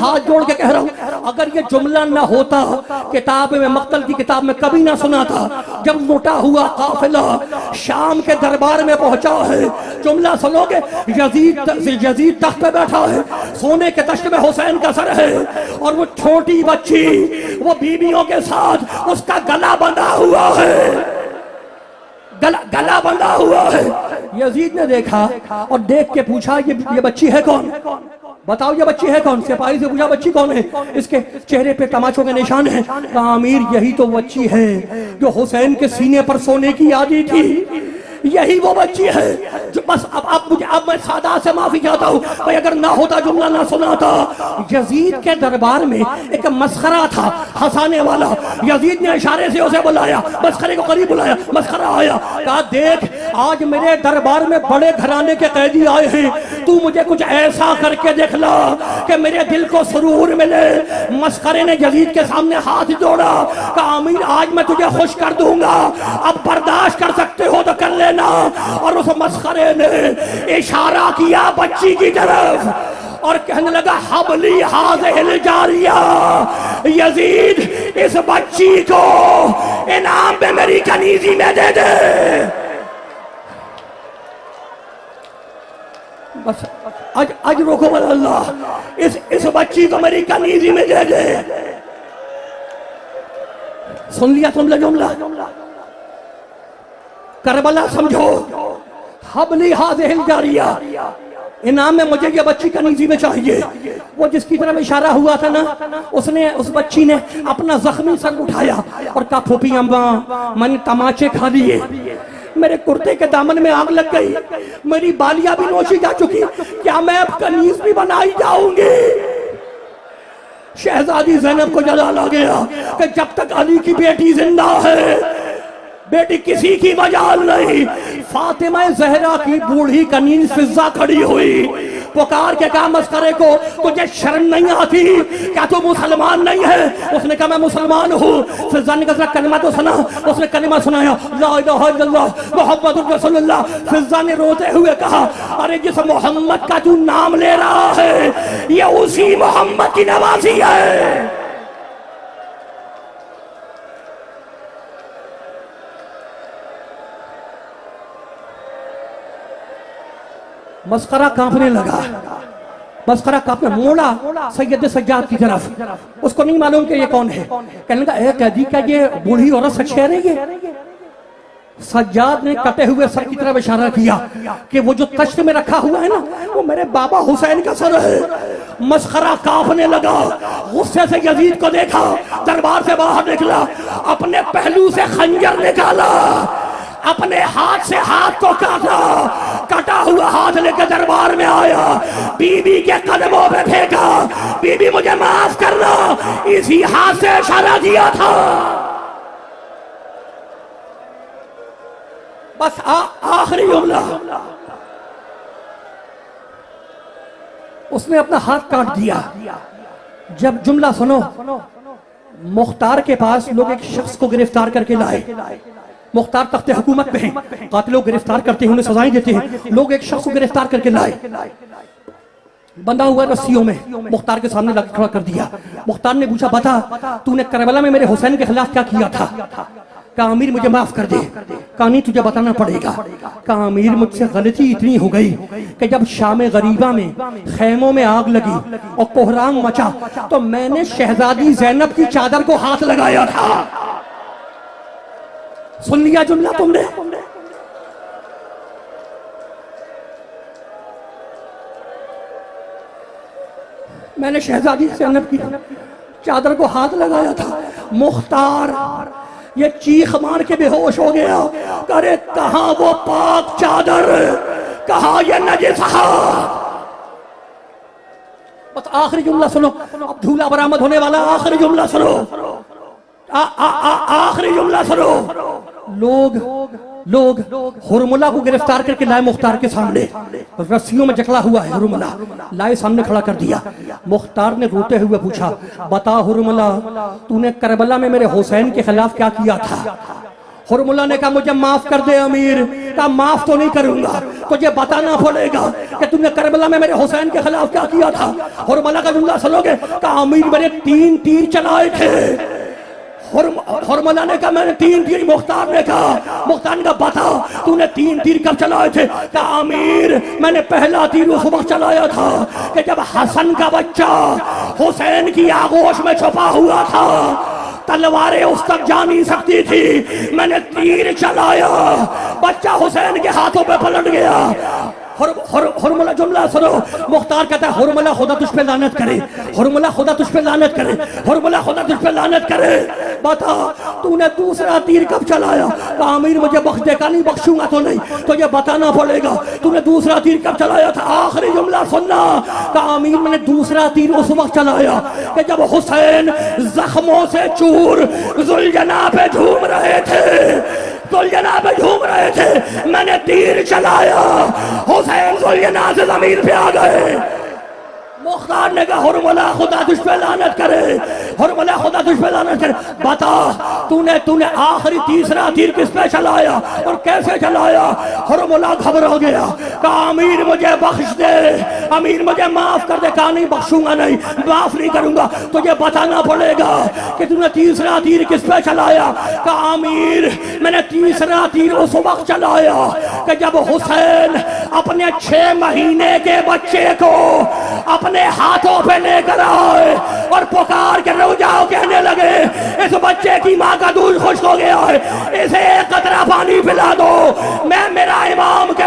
हाथ जोड़ के कह रहा हूँ, अगर ये जुमला ना होता किताब में मक्तल की किताब में कभी ना सुना था। जब लुटा हुआ काफिला शाम के दरबार में पहुंचा है, जुमला सुनोगे, यजीद तख्त पे बैठा है, सोने के तख्त में हुसैन का सर है, और वो छोटी बच्ची वो बीबियों के साथ उसका गला बंधा हुआ है, गला बंधा हुआ है। यजीद ने देखा और देख के पूछा, ये बच्ची है कौन? बताओ ये बच्ची है कौन? सिपाही से पूछा बच्ची कौन है? इसके चेहरे पे तमाचों के निशान है। कहा अमीर यही तो बच्ची है जो हुसैन के सीने पर सोने की यादी थी, यही वो बच्ची है जो बस अब मैं सादा से माफी चाहता हूँ भाई, अगर ना होता जुमला ना सुना था। यजीद के दरबार में एक मस्खरा था हंसाने वाला, यजीद ने इशारे से उसे बुलाया, मस्खरे को करीब बुलाया, मस्खरा आया, कहा देख आज मेरे दरबार में बड़े घराने के कैदी आए हैं, तू मुझे कुछ ऐसा करके दिखला कि मेरे दिल को सुरूर मिले। मस्खरे ने यजीद के सामने हाथ जोड़ा, कहा अमीर आज मैं तुझे खुश कर दूंगा, अब बर्दाश्त कर सकते हो तो कर ले। और उस मस्खरे ने इशारा किया बच्ची की तरफ और कहने लगा हबली हाज़िल जारिया, यजीद इस बच्ची को इनाम में मेरी कनीजी में दे दे। बस आज रोको अल्लाह, इस बच्ची को मेरी कनीजी में दे दे। सुन लिया तुमने जुमला? करबला समझो, हबली हाज़िल जारिया, इनाम में मुझे ये बच्ची कनीजी में चाहिए। वो जिसकी तरफ इशारा हुआ था ना, उसने उस बच्ची ने अपना जख्मी सर उठाया और कहा फूफी अम्मा मैंने तमाचे खा लिए, मेरे कुर्ते के दामन में आग लग गई, मेरी बालियां भी नोची जा चुकी, क्या मैं अब कनीज भी बनाई जाऊंगी? शहजादी ज़ैनब को जलाल आ गया कि जब तक अली की बेटी जिंदा है बेटी किसी की मजाल नहीं। फातिमा जहरा की बूढ़ी कनीज फिजा खड़ी हुई, पुकार के कहा मस्करे को तुझे शर्म नहीं आती, क्या तू मुसलमान नहीं है? उसने कहा मैं मुसलमान हूँ। फिजा ने कहा कलमा तो सुना, उसने कलमा सुनाया ला इलाहा इल्लल्लाह मुहम्मदुर रसूलुल्लाह। फिजा ने रोते हुए कहा अरे जिस मोहम्मद का तू नाम ले रहा है ये उसी मोहम्मद की नवाजी है। मस्करा कांपने लगा, मस्करा कांपने मोड़ा सैयद सज्जाद की तरफ, उसको नहीं मालूम कि ये कौन है। कहने लगा ए कैदी का ये बूढ़ी औरत सच कह रही है? सज्जाद ने कटे हुए सर की तरफ इशारा किया कि वो जो तश्त में रखा हुआ है ना वो मेरे बाबा हुसैन का सर है। मस्खरा कांपने लगा, गुस्से से यजीद को देखा, दरबार से बाहर निकला, अपने पहलू से खंजर निकाला, अपने हाथ से हाथ को काटा, कटा हुआ हाथ लेकर दरबार में आया, बीबी के कदमों पे फेंका, बीबी मुझे माफ करना, इसी हाथ से इशारा किया था। बस आखिरी जुमला, उसने अपना हाथ काट दिया। जब जुमला सुनो, मुख्तार के पास लोग एक शख्स को गिरफ्तार करके लाए, मुख्तार तख्ते हुकूमत पे हैं, कातिलों को गिरफ्तार करते हैं, उन्हें सजाएं देते हैं। लोग एक शख्स को गिरफ्तार करके लाए, बंधा हुआ रस्सियों में, मुख्तार के सामने लाके खड़ा कर दिया। मुख्तार ने पूछा बता तूने करबला में मेरे हुसैन के खिलाफ क्या किया था? कहा अमीर मुझे माफ कर दे। कहा नहीं तुझे बताना पड़ेगा। कहा अमीर मुझसे गलती इतनी हो गई कि जब शाम गरीबा में खैमों में आग लगी और कोहराम मचा तो मैंने शहजादी ज़ैनब की चादर को हाथ लगाया था। सुन लिया जुमला तुमने? मैंने शहजादी ज़ैनब की चादर को हाथ लगाया था। मुख्तार ये चीख मार के बेहोश हो गया। अरे कहां वो पाक चादर, कहां ये नजिसा? बस आखिरी जुमला सुनो, अब धूला बरामद होने वाला। आखिरी जुमला सुनो, आखिरी जुमला सुनो। लोग हुरमुला को गिरफ्तार करके लाए मुख्तार के सामने, रस्सियों में जकड़ा हुआ है हुरमुला, लाए सामने खड़ा कर दिया। मुख्तार ने रोते हुए पूछा बता हुरमुला तूने करबला में मेरे हुसैन के खिलाफ क्या किया था? हुरमुला ने कहा मुझे माफ कर दे अमीर, कहा माफ तो नहीं करूंगा, तुझे बताना पड़ेगा कि तुमने करबला में मेरे हुसैन के खिलाफ क्या किया था। हुरमला का जुमला सुनोगे, कहा अमीर मेरे 3 तीर चलाए थे। हुरमला ने कहा मैंने 3 तीर, मुख्तार ने कहा, मुख्तार ने कहा बता तूने 3 तीर कब चलाए थे। कहा अमीर मैंने पहला तीर उस वक्त चलाया था कि जब हसन का बच्चा हुसैन की आगोश में छुपा हुआ था, तलवारें उस तक जा नहीं सकती थी, मैंने तीर चलाया, बच्चा हुसैन के हाथों पे पलट गया। हुरमला जुमला सुनो, मुख्तार कहता है हुरमला खुदा तुझ पे लानत करे, हुरमला खुदा तुझ पे लानत करे, हुरमला खुदा तुझ पे लानत करे, बता तूने दूसरा तीर कब चलाया। कहा अमीर मुझे बख्श दे। कहा नहीं बख्शूंगा तो नहीं, तुझे बताना पड़ेगा तूने दूसरा तीर कब चलाया था। आखिरी जुमला सुनना, कहा अमीर मैंने दूसरा तीर उस वक्त चलाया कि जब हुसैन जख्मों से चूर जुल्जना पे झूम रहे थे, जुल्जना पे झूम रहे थे, मैंने तीर चलाया, हुसैन जुल्जना से जमीन पे आ गए। मुख्तार ने कहा हुरमला खुदा तुझ पे लानत करे, हुरमला खुदा तुझ पे लानत करे, बता तूने आखिरी तीसरा तीर किस पे चलाया और कैसे चलाया। हुरमला घबरा गया, कहा अमीर मुझे बख्श दे, अमीर मुझे माफ कर दे। कहा नहीं बख्शूंगा नहीं, माफ नहीं करूंगा, तुझे बताना पड़ेगा कि तूने तीसरा तीर किस पे चलाया। कहा अमीर मैंने तीसरा तीर उस वक्त चलाया कि जब हुसैन अपने 6 महीने के बच्चे को अपने हाथों पे लेकर आए और पुकार के रो जाओ, कहने लगे इस बच्चे की माँ का दूध खुश्क हो गया है, इसे एक कतरा पानी पिला दो। मैं मेरा इमाम कह